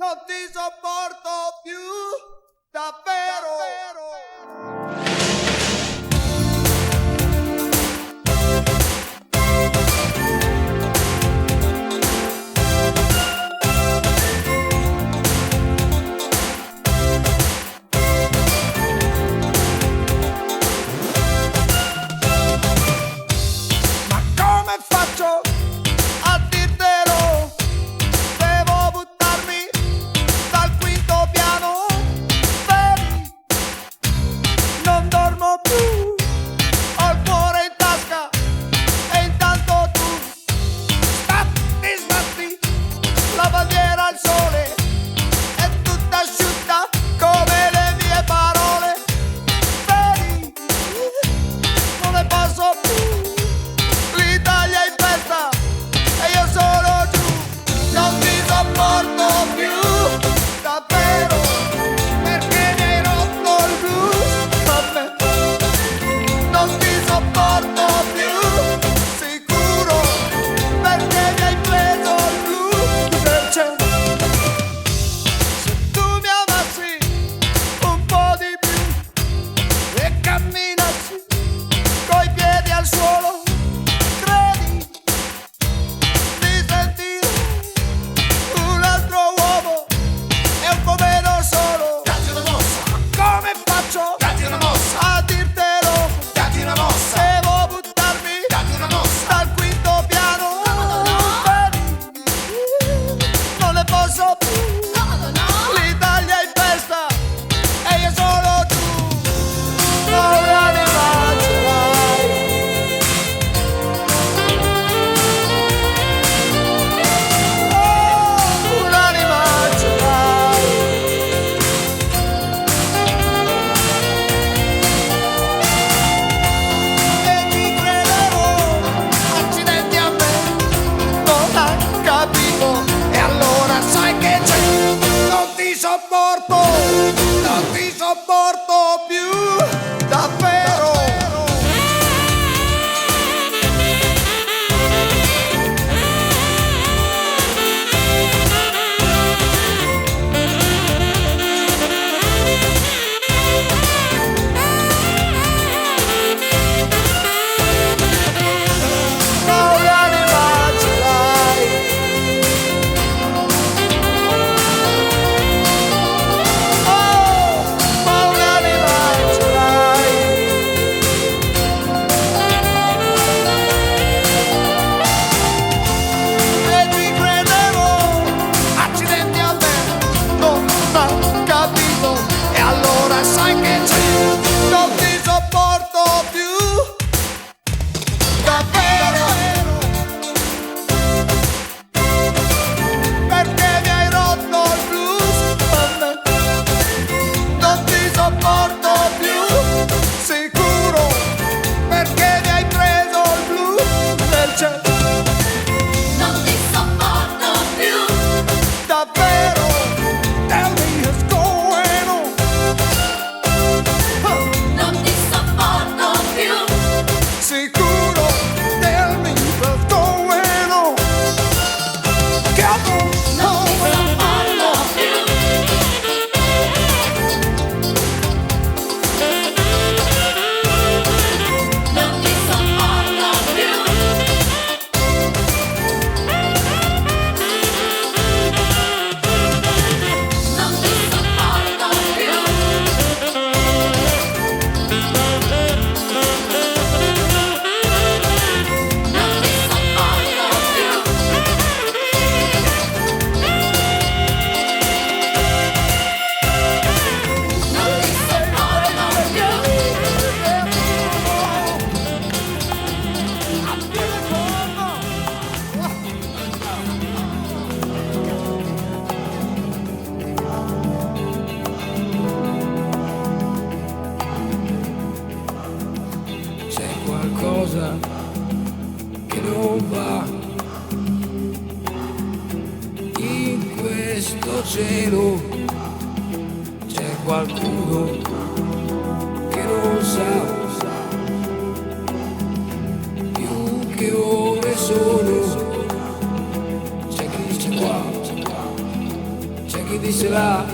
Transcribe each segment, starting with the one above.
Non ti sopporto più, davvero. Ma come faccio a dirtelo? Devo buttarmi dal quinto piano. Vedi, non dormo più, ho il cuore in tasca e intanto tu sbatti la bandiera al sole è tutta asciutta come le mie parole. Vedi, non ne posso più, l'Italia è in festa e io sono giù. Non ti sopporto più, davvero, perché mi hai rotto il blues. Vabbè, non ti sopporto più, sicuro, perché mi hai preso il blues del cielo. Se tu mi amassi un po' di più e camminassi coi piedi al suolo, credi di sentire un altro uomo e un po' meno solo. Datti una mossa, Come faccio datti una mossa, a dirtelo? datti una mossa, Devo buttarmi datti una mossa. dal quinto piano. Vedi, non ne posso più, l'Italia è in festa e io sono tu. Un'anima ce l'hai. Oh, un'anima ce l'hai. E ti credevo, accidenti a me, non hai capito, e allora sai che c'è. Non ti sopporto più, davvero. Ma un'anima ce l'hai. Oh, ma un'anima ce l'hai. E ti credevo, accidenti a me, non hai capito, e allora sai che c'è. Non ti sopporto più, davvero, perché mi hai rotto il blues. Non ti sopporto più, sicuro, perché mi hai preso il blues del cielo. Non ti sopporto più, Davvero, tell me what's going on. non ti sopporto più, Sicuro, tell me what's going on. Come on, non ti sopporto più, non ti sopporto più, non ti sopporto più, non ti sopporto più, non ti sopporto più. C'è qualcosa che non va in questo cielo, c'è qualcuno che non sa più che ore sono. C'è chi dice qua, c'è chi dice là,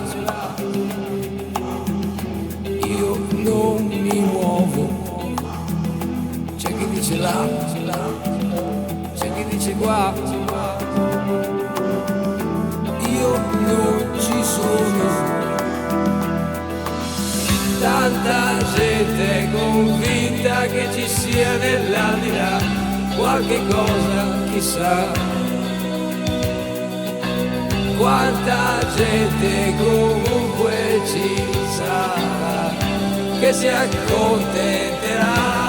io non mi muovo. C'è chi dice là, c'è chi dice qua, io non ci sono. Tanta gente convinta che ci sia nell'aldilà qualche cosa, chissà. Quanta gente comunque ci sarà che si accontenterà.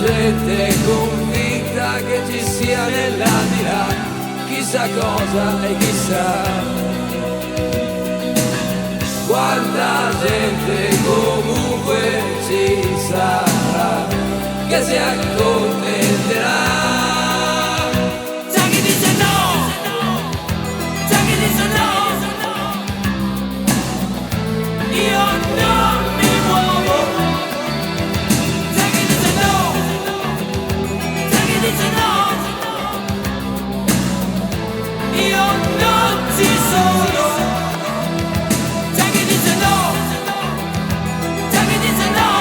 Gente convinta che ci sia nell'aldilà chissà cosa e chissà. Quanta gente comunque ci sarà che si accontenterà. C'è chi dice no, c'è chi dice no, io non mi muovo. Dice no, io non ci sono. C'è chi dice no, c'è chi dice no,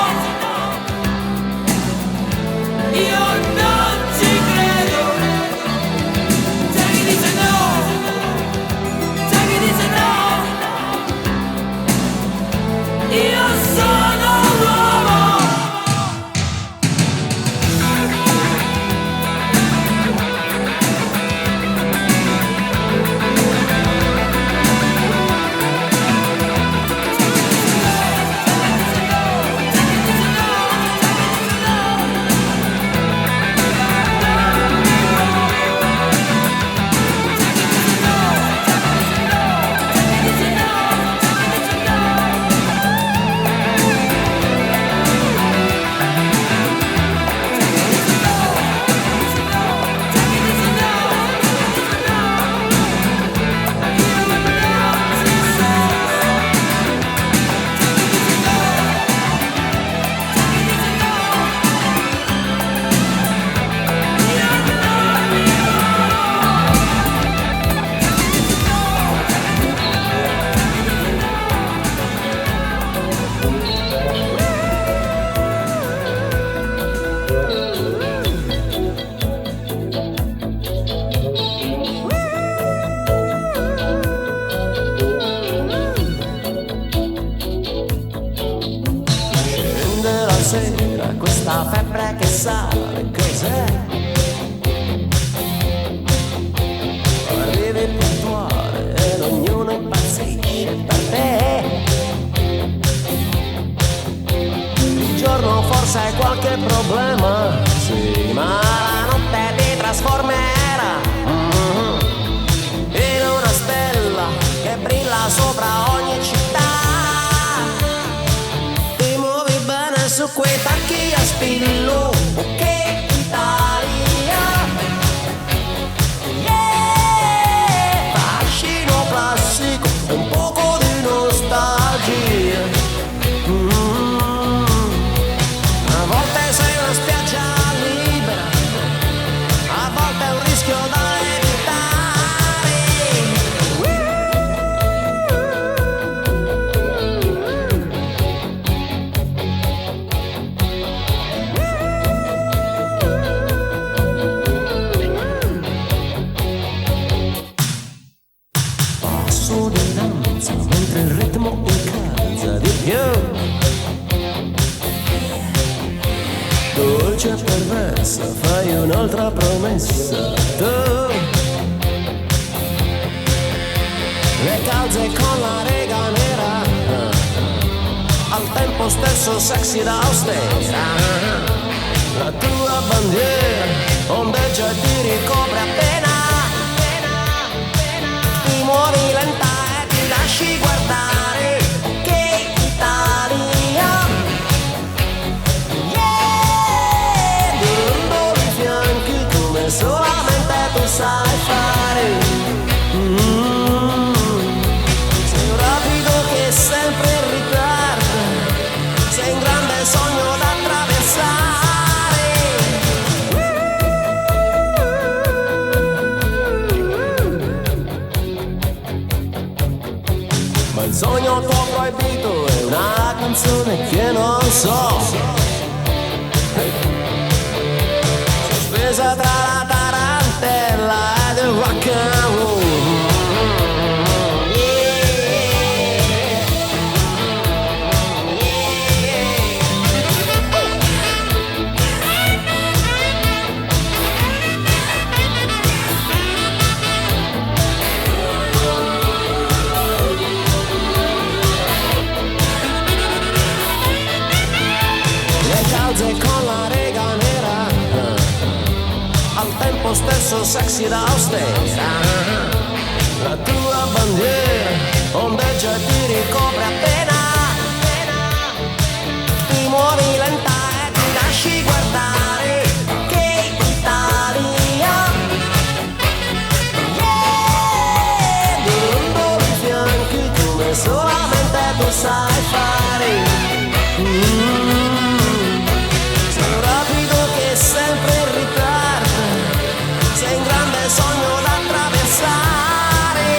io non ci credo. C'è chi dice no, c'è chi dice no, io sono l'uomo. Questa febbre che sale, cos'è? Arrivi puntuale ed ognuno impazzisce per te. Il giorno forse hai qualche problema, sì, ma la notte ti trasformerà in una stella che brilla sopra ogni città. Ti muovi bene su quei tacchi a spillo, che Italia, yeah! Fascino classico, un poco di nostalgia. A volte sei una spiaggia libera, a volte è un rischio da evitare. dolce e perversa, fai un'altra promessa. Tu le calze con la rega nera, al tempo stesso sexy da austera. La tua bandiera ondeggia e ti ricopre appena. Ti muovi lenta e ti lasci guardare. Che Italia, yeah! Durando i fianchi come solamente tu sai fare. Sei un rapido che sempre in ritardo, sei un grande sogno da attraversare. Ma il sogno tuo proibito è una canzone che non so, sospesa tra la tarantella ed il rock and roll. Con la rega nera, al tempo stesso sexy da austera. La tua bandiera ondeggia e ti ricopre appena. Ti muovi lenta e ti lasci guardare. Che Italia, yeah! Durando i fianchi come solamente tu sai fare. Sempre in ritardo, sei un grande sogno da attraversare.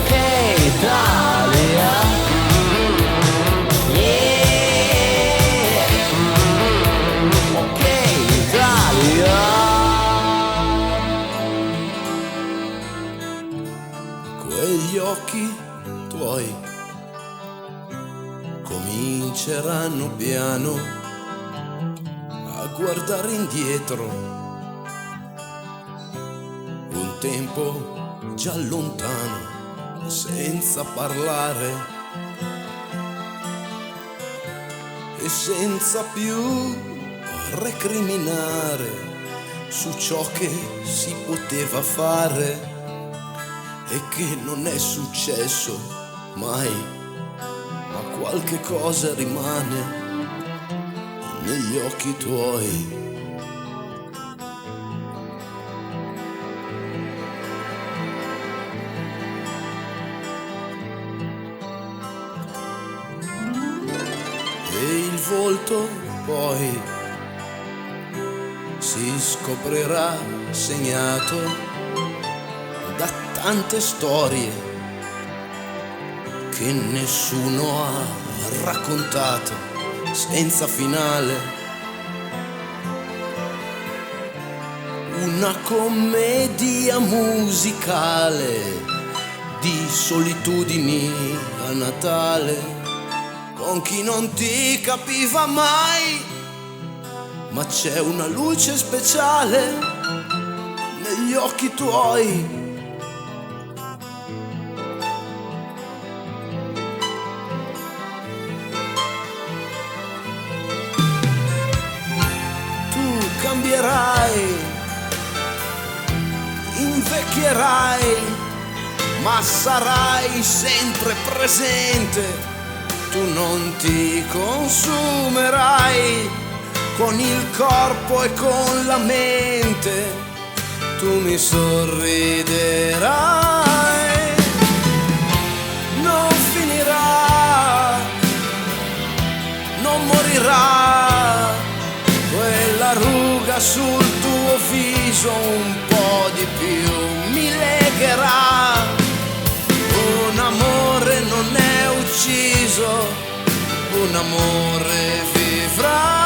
Che Italia, yeah, che Italia. Quegli occhi tuoi cominceranno piano a guardare indietro, un tempo già lontano, senza parlare e senza più recriminare su ciò che si poteva fare e che non è successo mai, ma qualche cosa rimane negli occhi tuoi. E il volto poi si scoprirà segnato da tante storie che nessuno ha raccontato senza finale, una commedia musicale di solitudini a Natale, con chi non ti capiva mai, ma c'è una luce speciale negli occhi tuoi. Cambierai, invecchierai, ma sarai sempre presente. Tu non ti consumerai con il corpo e con la mente. Tu mi sorriderai, non finirà, non morirà quella ruga sul tuo viso, un po' di più mi legherà. Un amore non è ucciso, un amore vivrà.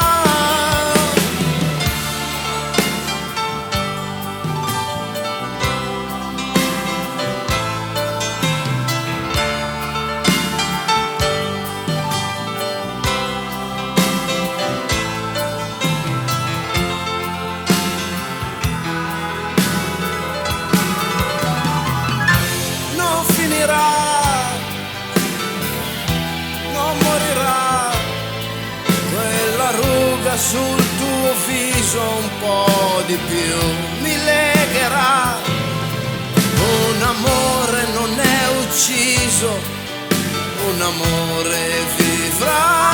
sul tuo viso un po' di più, mi legherà. Un amore non è ucciso, un amore vivrà.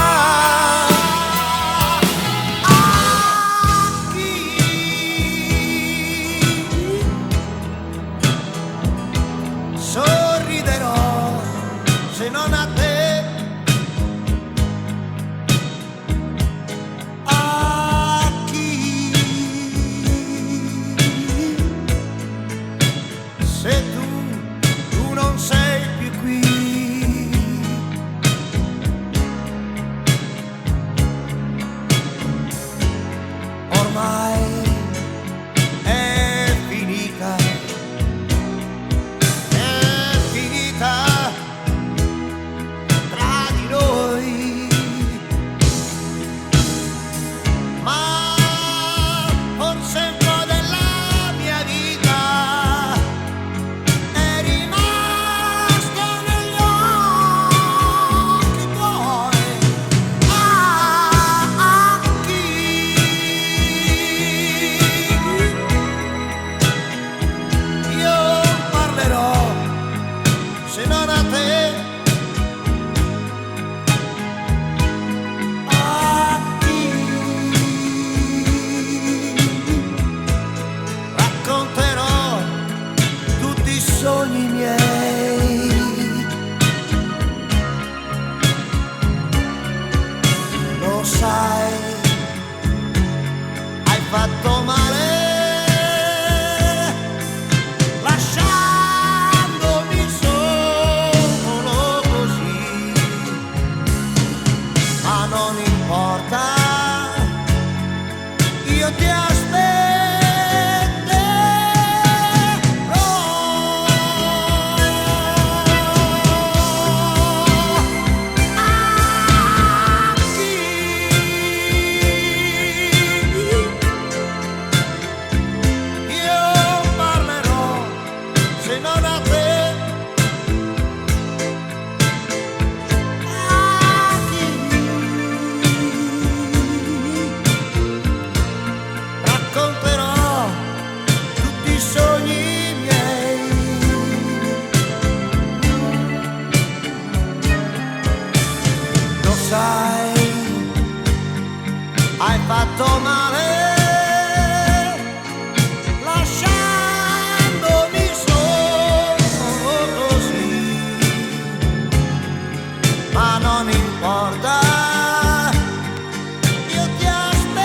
Sorriderò se non a te, a chi, se tu non sei più qui. Ormai è finita, tra di noi, ma forse un po' della mia vita è rimasto negli occhi tuoi. A chi io parlerò se non a te? A chi racconterò tutti i sogni miei? Lo sai, hai fatto male lasciandomi solo così, ma non importa, io ti aspetterò. A chi io parlerò se non a te? A chi racconterò tutti i sogni miei? Lo sai, hai fatto male lasciandomi solo così, ma non importa, io ti aspetterò.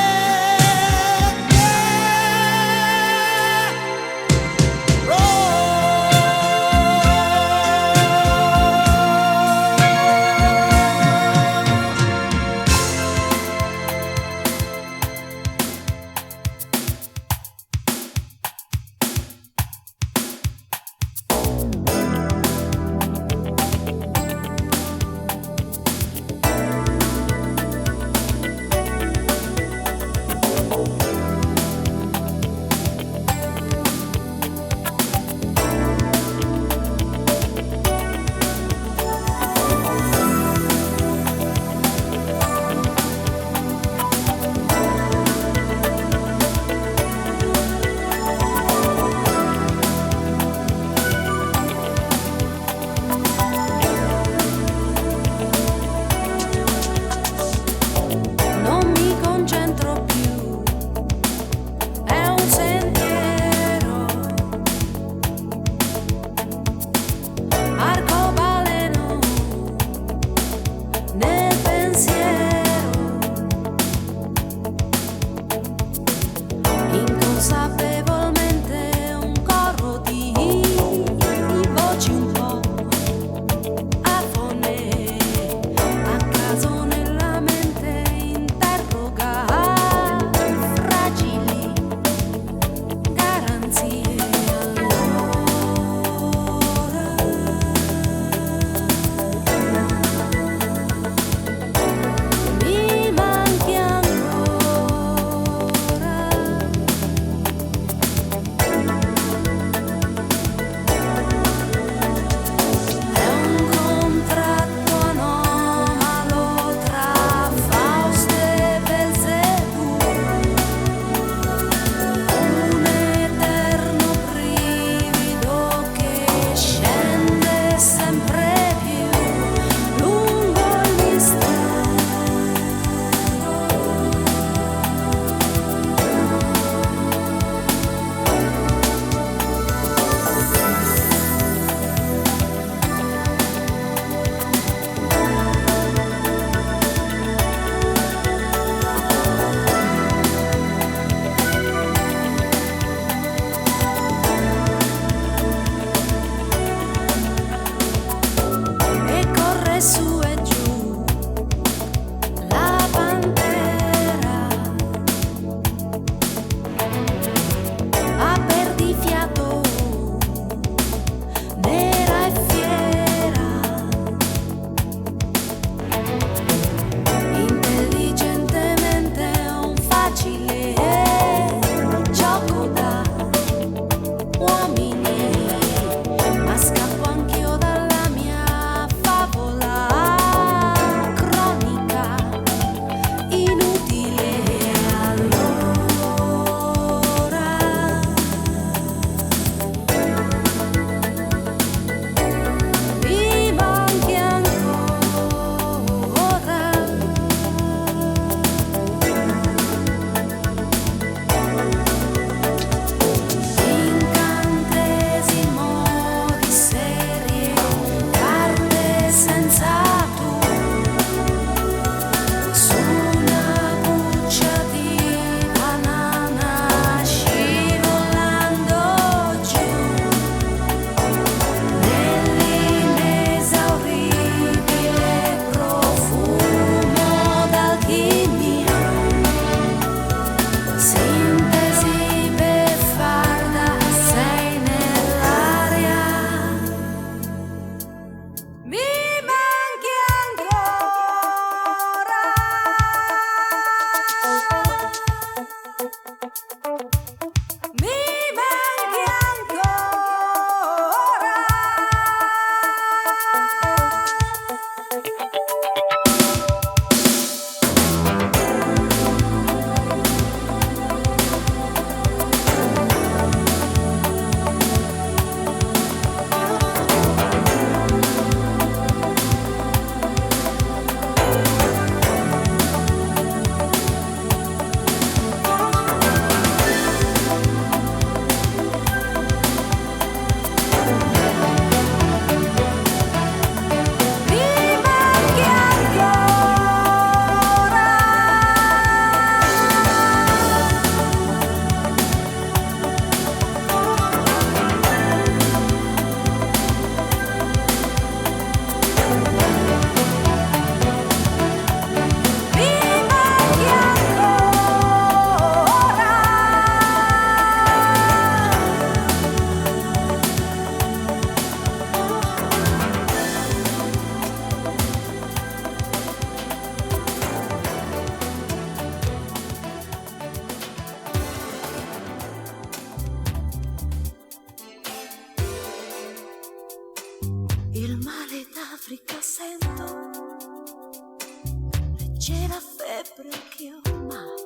c'è la febbre che ormai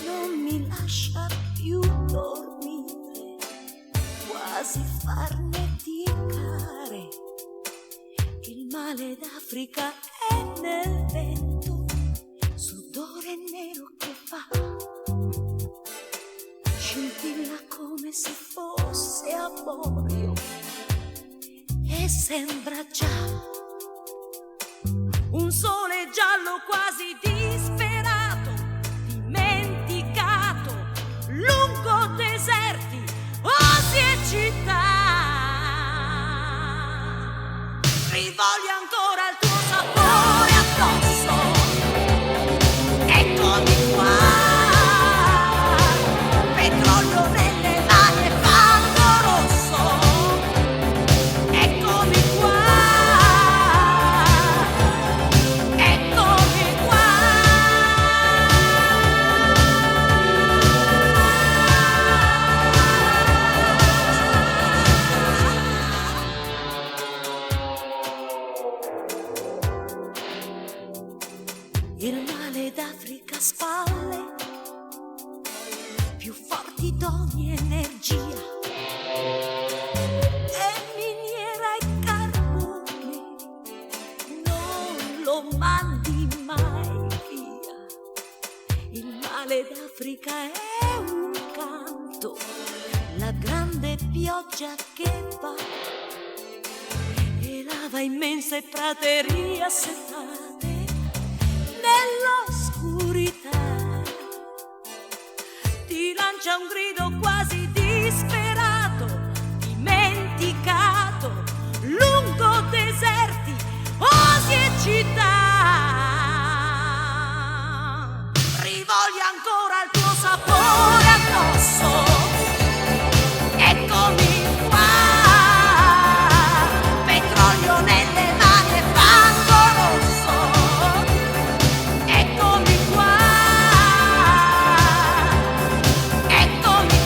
non mi lascia più dormire, quasi farneticare. Il male d'Africa è nel vento, sudore nero che fa, scintilla come se fosse avorio e sembra già un sole giallo quasi disperato, dimenticato, lungo deserti, osi e città. Rivoglio ancora il tuo sapore addosso, eccomi qua, petrolio nelle mani e fango rosso, eccomi qua. Il male d'Africa spalle più forti d'ogni energia, e miniera e carbone non lo mandi mai via. Il male d'Africa è un canto, la grande pioggia che va e lava immense praterie assetate nell'oscurità. Ti lancia un grido quasi disperato, dimenticato, lungo deserti, osi e città. Rivoglio ancora il tuo sapore addosso, eccomi qua, petrolio nelle mani e fango rosso, eccomi qua, eccomi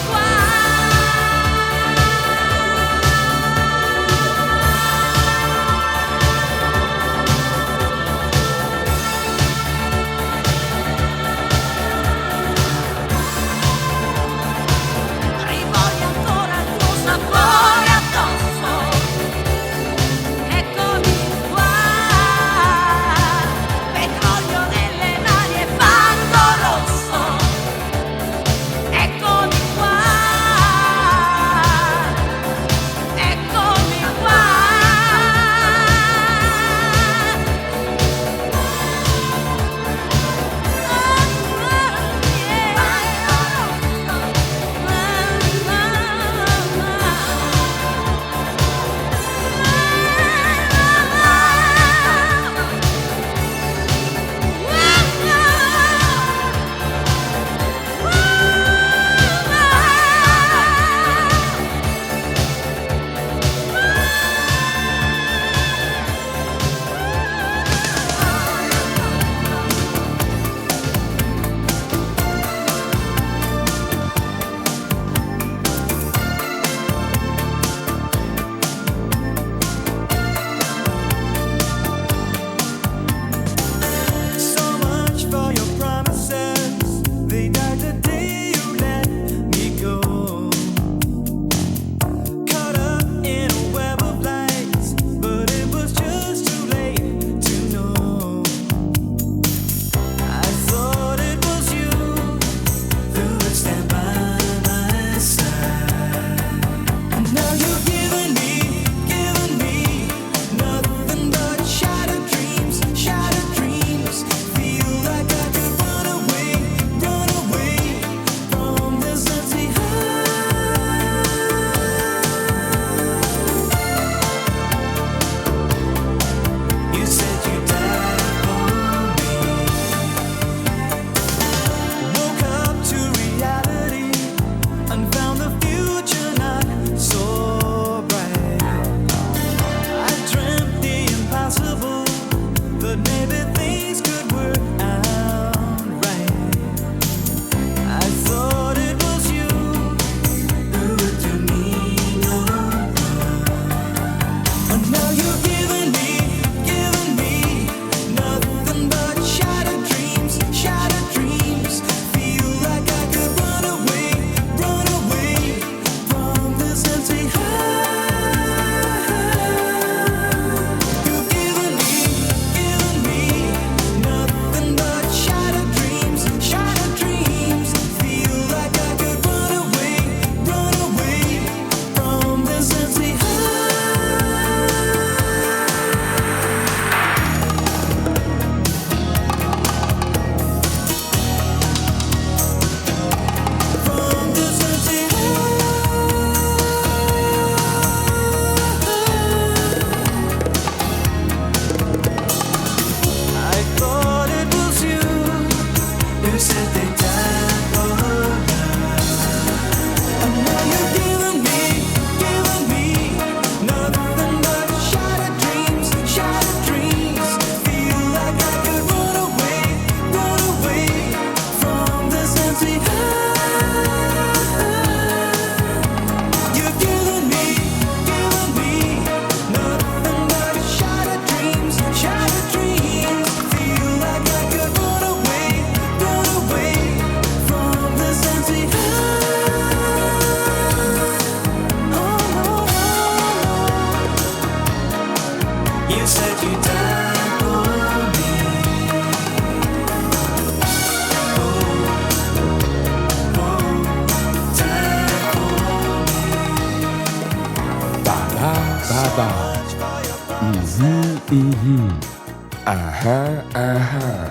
Aha, aha.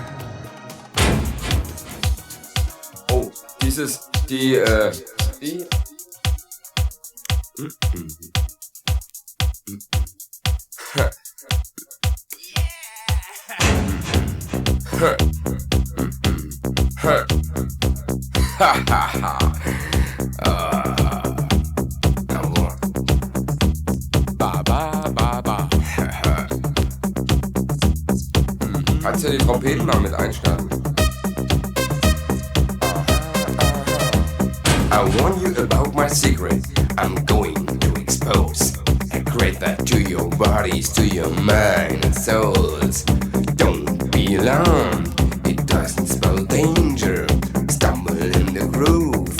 Oh, die Kannst du die Trompeten mal mit einstarten? I warn you about my secret. I'm going to expose. I create that to your bodies, to your mind and souls. Don't be alarmed. It doesn't spell danger. Stumble in the groove.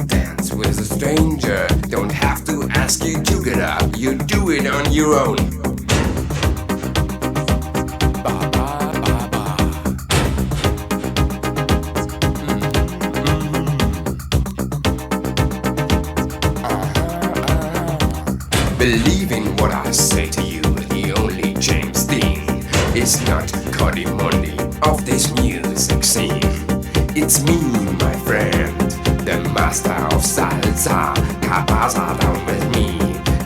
Dance with a stranger. Don't have to ask you to get up. You do it on your own. Believe in what I say to you, the only James Dean is not Codimondi of this music scene. It's me, my friend, the master of salsa. Cabasa down with me,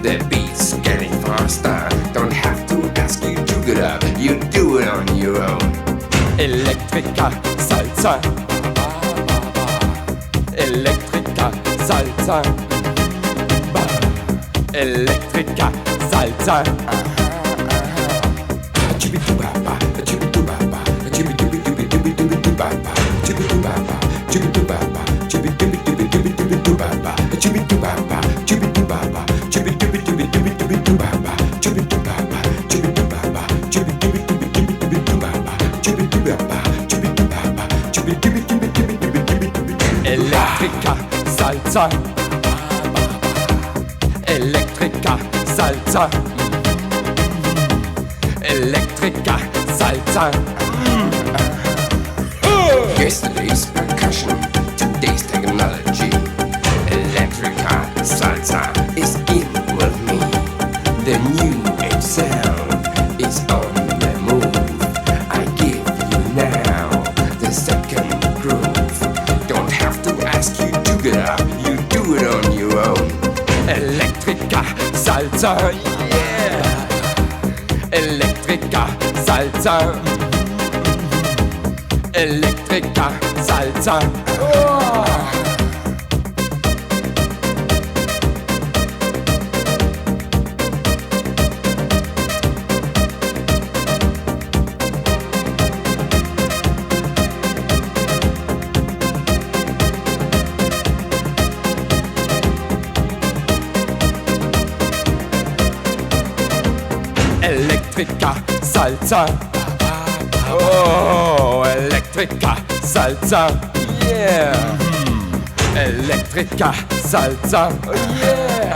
the beat's getting faster. Don't have to ask you to get up, you do it on your own. Electrica salsa, Electrica salsa, Electrica salsa. Electrica salsa, Electrica salsa, Electrica salsa. Yesterday's percussion, today's technology. Electrica salsa is in with me. The new age sound is on the move. I give you now the second groove. Don't have to ask you to get up, you do it on your own. Electrica salsa, yeah. Electrica salsa, Electrica salsa. Oh. Electrica salsa. Oh, Electrica salsa. Yeah. Electrica salsa. Oh, yeah.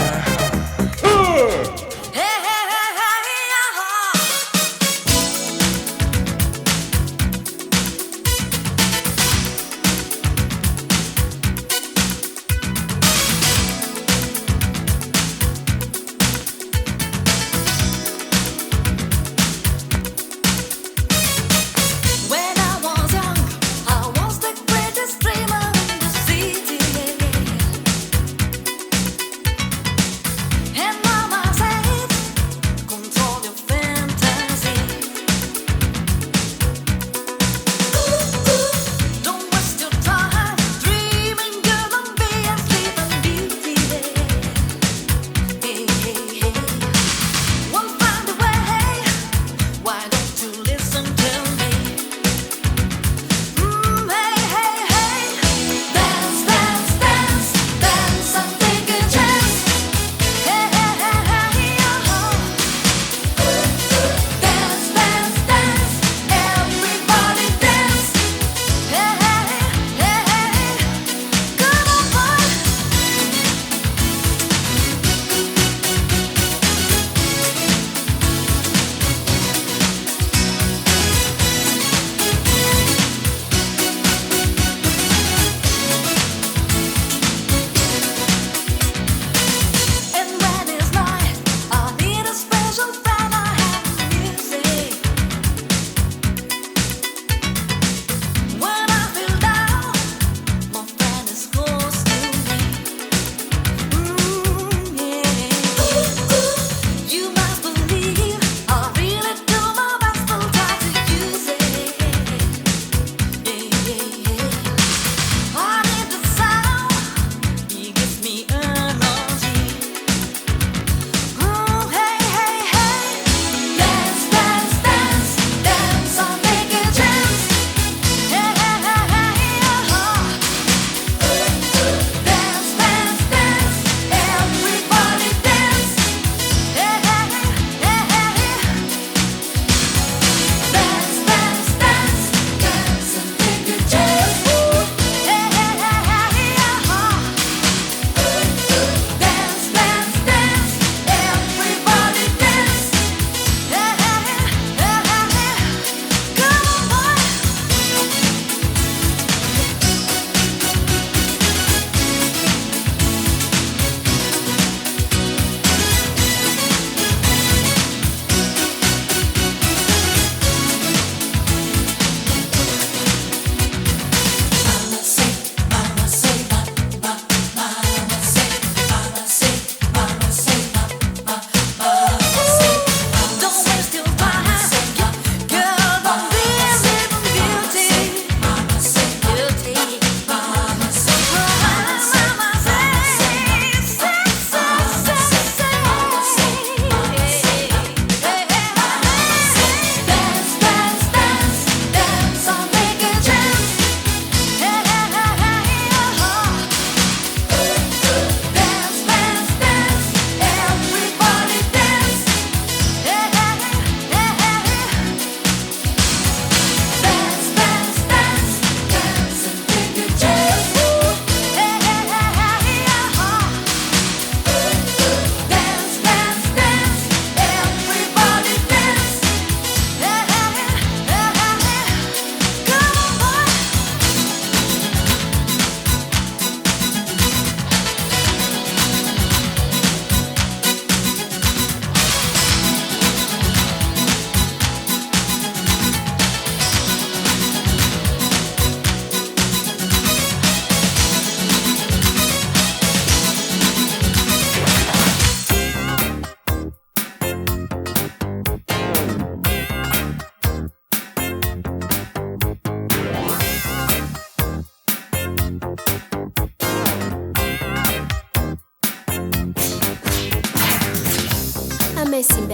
When I was young, I was the greatest dreamer in the city.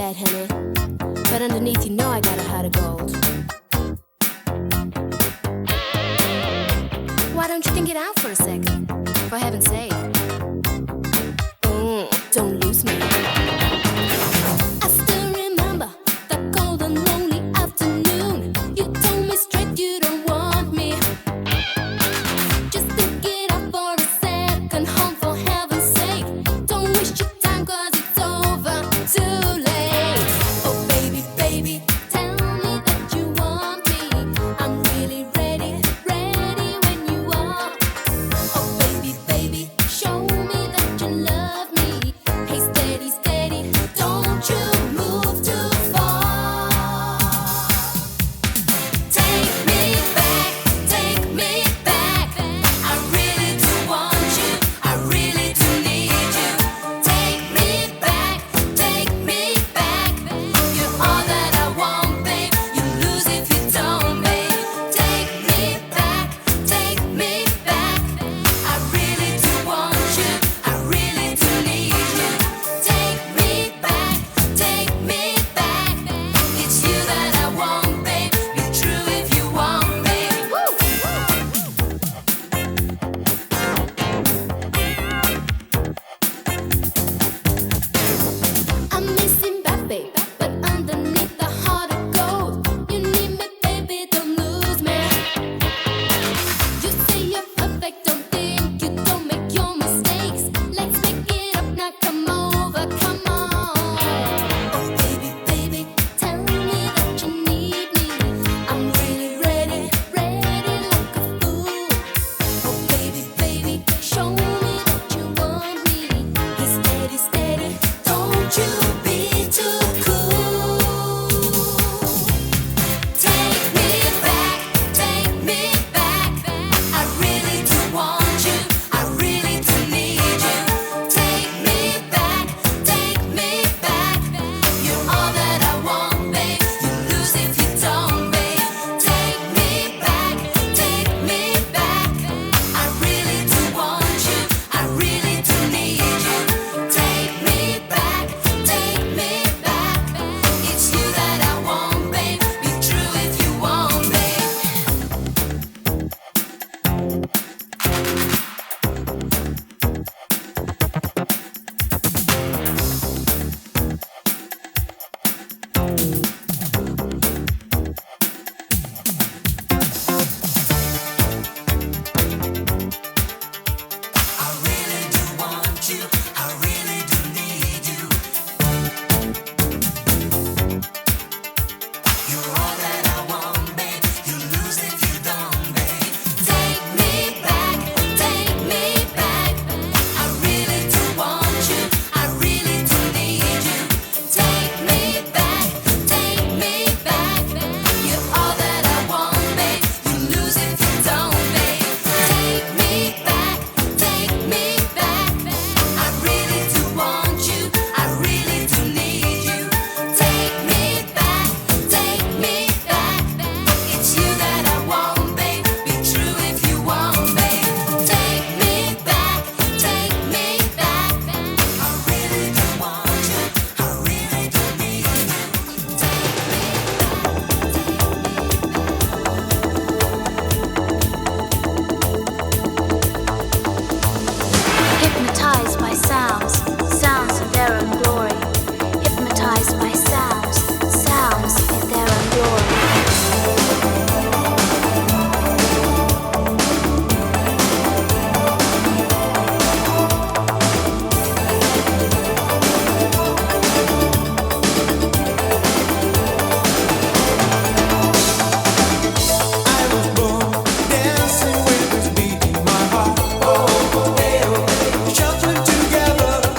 that, honey. But underneath, you know I got a heart of gold. Why don't you think it out for a second? For heaven's sake. Don't lose me. I still remember that cold and lonely afternoon. You told me straight you don't want me. Just think it out for a second, home, for heaven's sake. Don't waste your time, 'cause it's over too late. Oh baby, baby, tell me that you want me. I'm really ready, ready when you are. Oh baby, baby, show me that you love me. Hey steady, steady, don't you move too far. Take me back, take me back. I really do want you, I really do need you. Take me back, take me back. You're all that I want, babe. You lose if you don't, babe. Take me back, take me back. I really do want you, I really do need you. Take me back, take me back. It's you that I want, babe. Be true if you want, babe. I'm missing that, babe, but underneath the heart of gold, you need me, baby, don't lose me. You say you're perfect, don't think you don't make your mistakes. Let's make it up now, come over, come on. Oh baby, baby, tell me that you need me. I'm really ready, ready like a fool. Oh baby, baby, show me that you want me. Hey steady, steady, don't you be too cool. Take me back, take me back. I really do want you, I really do need you. Take me back, take me back. You're all that I want, babe. You lose if you don't, babe. Take me back, take me back. I really do want you, I really do need you. Take me back, take me back. It's you that I want, babe. Be true if you want, babe. I really do want you, I really do need you. You're all that I want, babe. You lose if you don't, babe. Take me back, take me back. I really do want you, I really do need you. Take me back, take me back. You're all that I want, babe. You lose if you don't, babe. Take me back, take me back. I really do want you, I really do need you. Take me back, take me back. It's you that I want, babe. Be true if you want, babe. Take me back, take me back. I really do want you, I really do need you. Take me Hypnotized by sounds, sounds in their own glory. Hypnotized by sounds, sounds in their own glory. I was born dancing with this beat in my heart. Sheltering together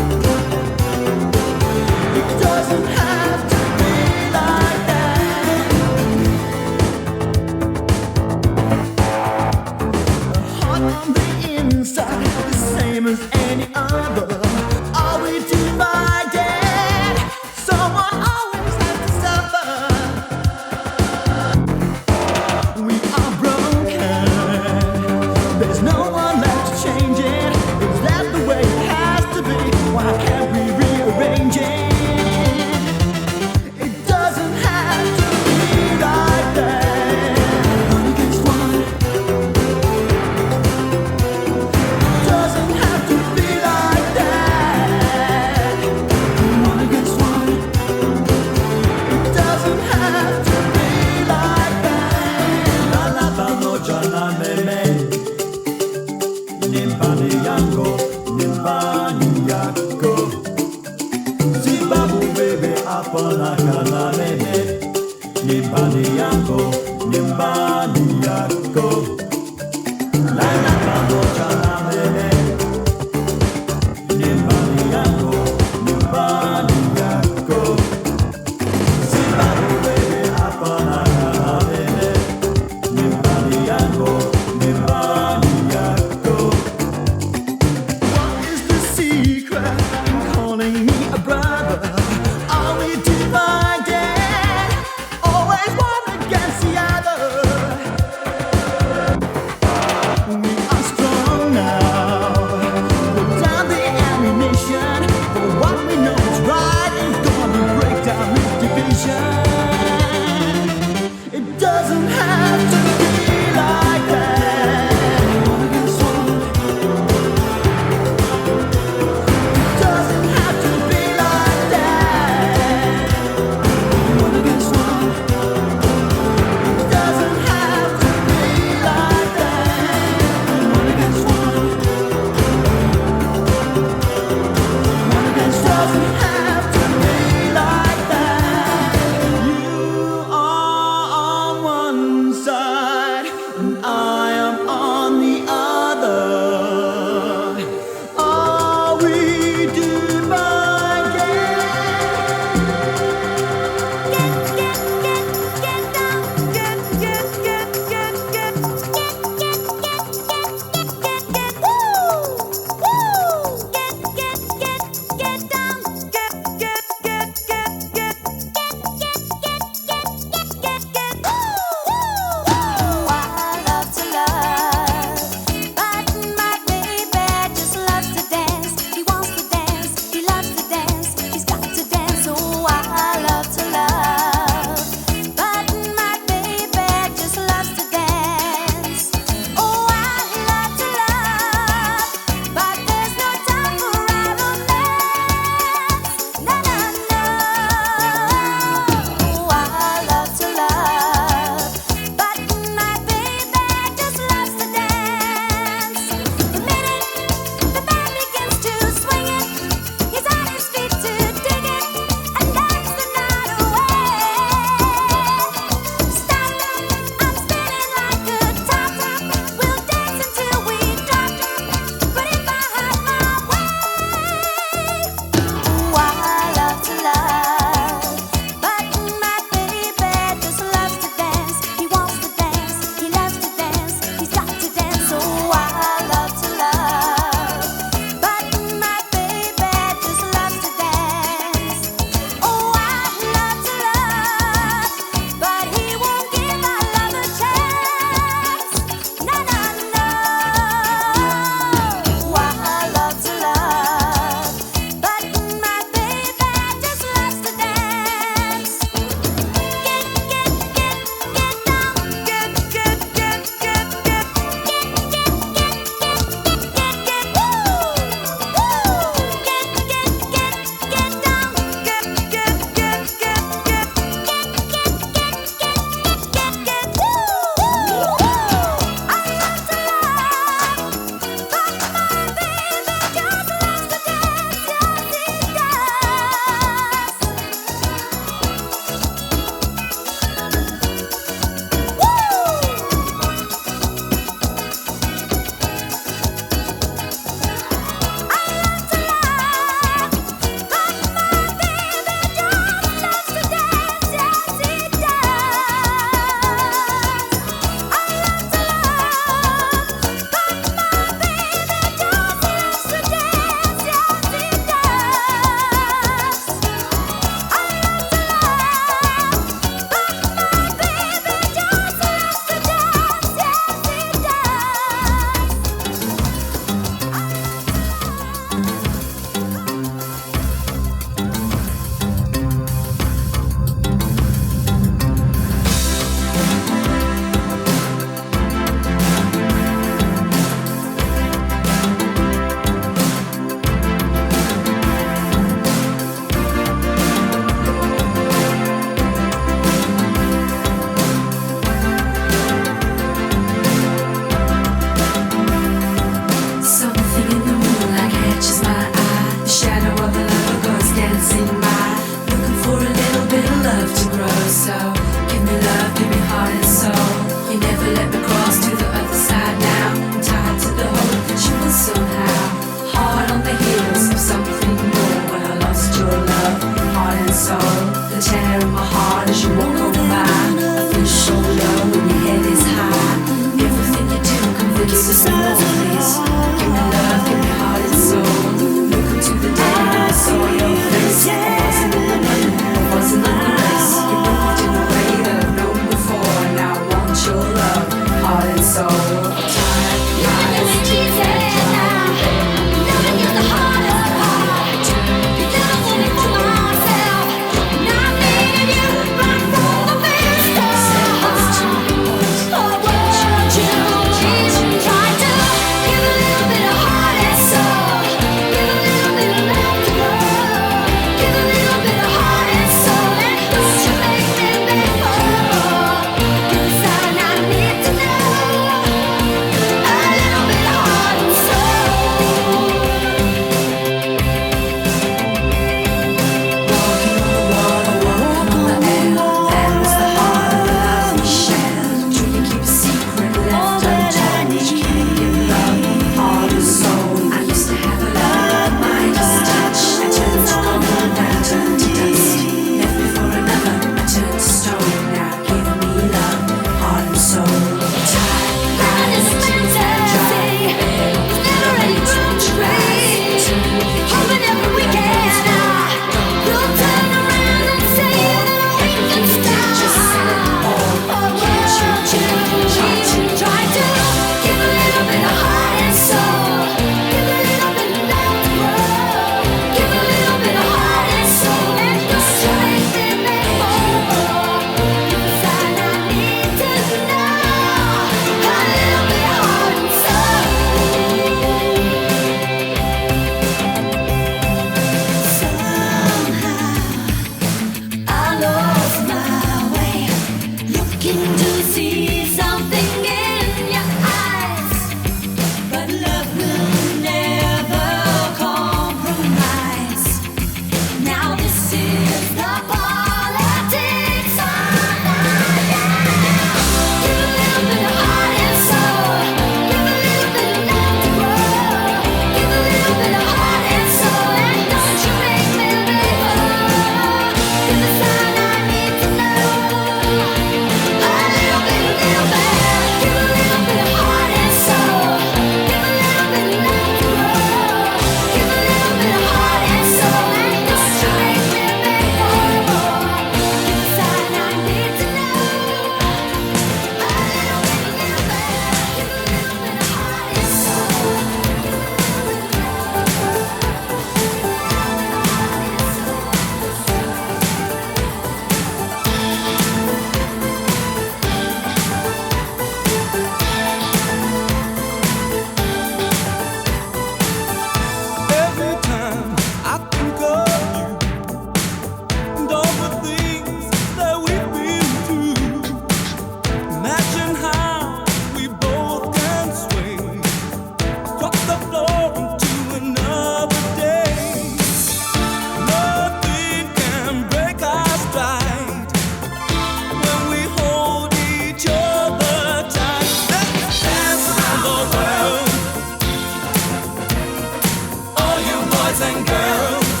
boys and girls.